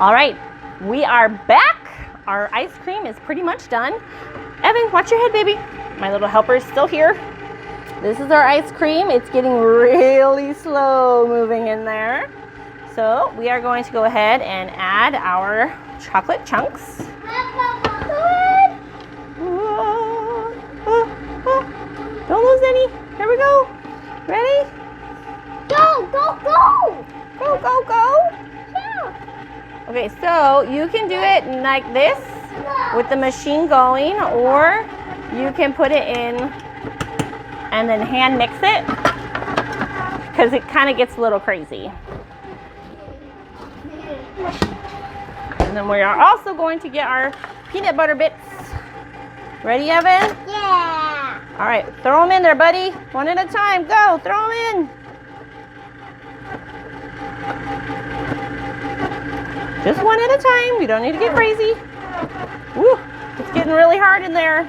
All right, we are back. Our ice cream is pretty much done. Evan, watch your head, baby. My little helper is still here. This is our ice cream. It's getting really slow moving in there. So we are going to go ahead and add our chocolate chunks. Don't lose any. Here we go. Ready? Go, go, go! Go, go, go. Yeah. Okay, so you can do it like this with the machine going, or you can put it in and then hand mix it because it kind of gets a little crazy. And then we are also going to get our peanut butter bits. Ready, Evan? Yeah. All right, throw them in there, buddy. One at a time. Go, throw them in. Just one at a time. You don't need to get crazy. Woo, it's getting really hard in there.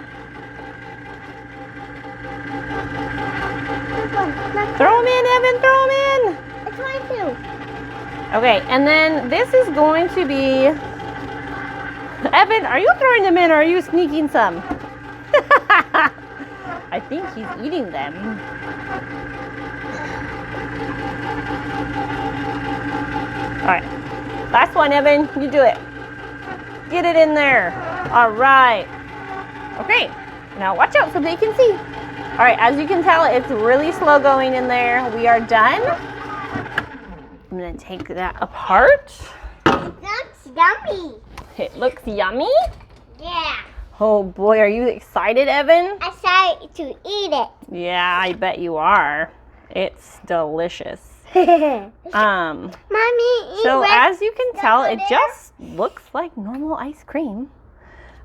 Throw them in, Evan, throw them in. It's mine too. Okay, and then this is going to be... Evan, are you throwing them in or are you sneaking some? I think he's eating them. All right, last one, Evan, you do it. Get it in there. All right. Okay, now watch out so they can see. All right, as you can tell, it's really slow going in there. We are done. I'm gonna take that apart. That's yummy. It looks yummy. Yeah. Oh boy, are you excited, Evan? I decided to eat it. Yeah, I bet you are. It's delicious. Mommy, So as you can tell, it just looks like normal ice cream.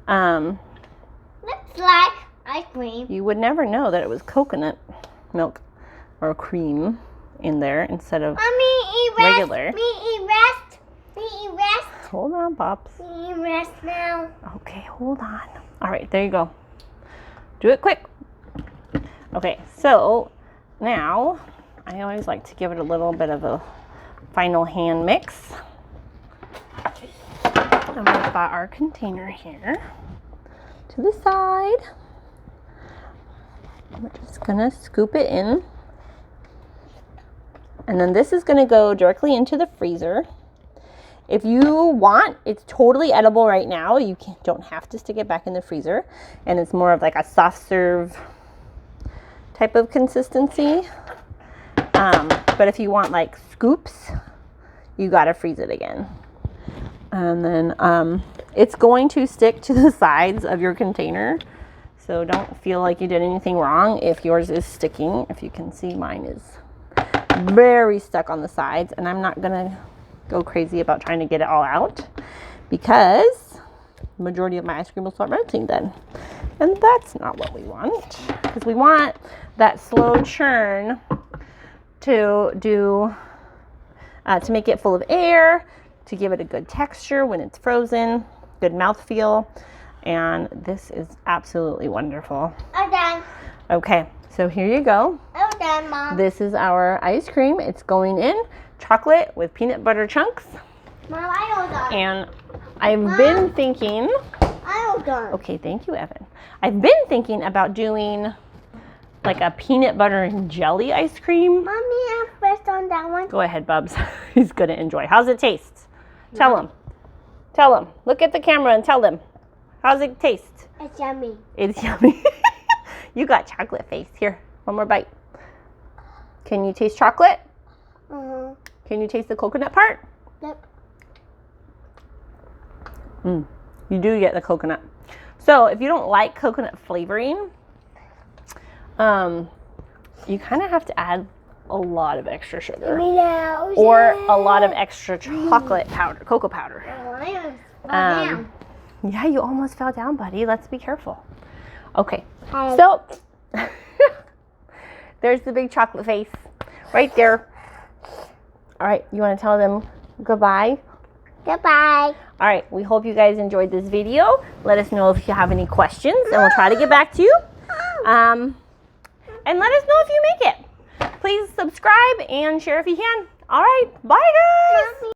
looks like ice cream. You would never know that it was coconut milk or cream in there instead of regular. Me rest. Hold on, Pops. Me rest now. Okay, hold on. All right, there you go. Do it quick. Okay, so now I always like to give it a little bit of a final hand mix. And we've got our container here to the side. We're just gonna scoop it in. And then this is gonna go directly into the freezer. If you want, it's totally edible right now. You don't have to stick it back in the freezer. And it's more of like a soft serve type of consistency. But if you want like scoops, you gotta freeze it again. And then it's going to stick to the sides of your container. So don't feel like you did anything wrong if yours is sticking. If you can see, mine is very stuck on the sides, and I'm not gonna go crazy about trying to get it all out because the majority of my ice cream will start melting then. And that's not what we want, because we want that slow churn to do to make it full of air, to give it a good texture when it's frozen, good mouthfeel, and this is absolutely wonderful. I'm done. Okay, so here you go. I'm done, Mom. This is our ice cream. It's going in chocolate with peanut butter chunks. Mom, I'm done. And I've been thinking, I'm done. okay, thank you, Evan. I've been thinking about doing like a peanut butter and jelly ice cream. Mommy, I'm first on that one. Go ahead, Bubs. He's gonna enjoy. How's it taste? Tell him. Tell him. Look at the camera and tell them. How's it taste? It's yummy. It's yummy. You got chocolate face. Here, one more bite. Can you taste chocolate? Uh-huh. Can you taste the coconut part? Yep. You do get the coconut. So if you don't like coconut flavoring, you kind of have to add a lot of extra sugar or a lot of extra chocolate powder, cocoa powder. Yeah, you almost fell down, buddy. Let's be careful. Okay, so there's the big chocolate face right there. All right, you want to tell them goodbye? Goodbye. All right, we hope you guys enjoyed this video. Let us know if you have any questions, and we'll try to get back to you. And let us know if you make it. Please subscribe and share if you can. All right, bye guys.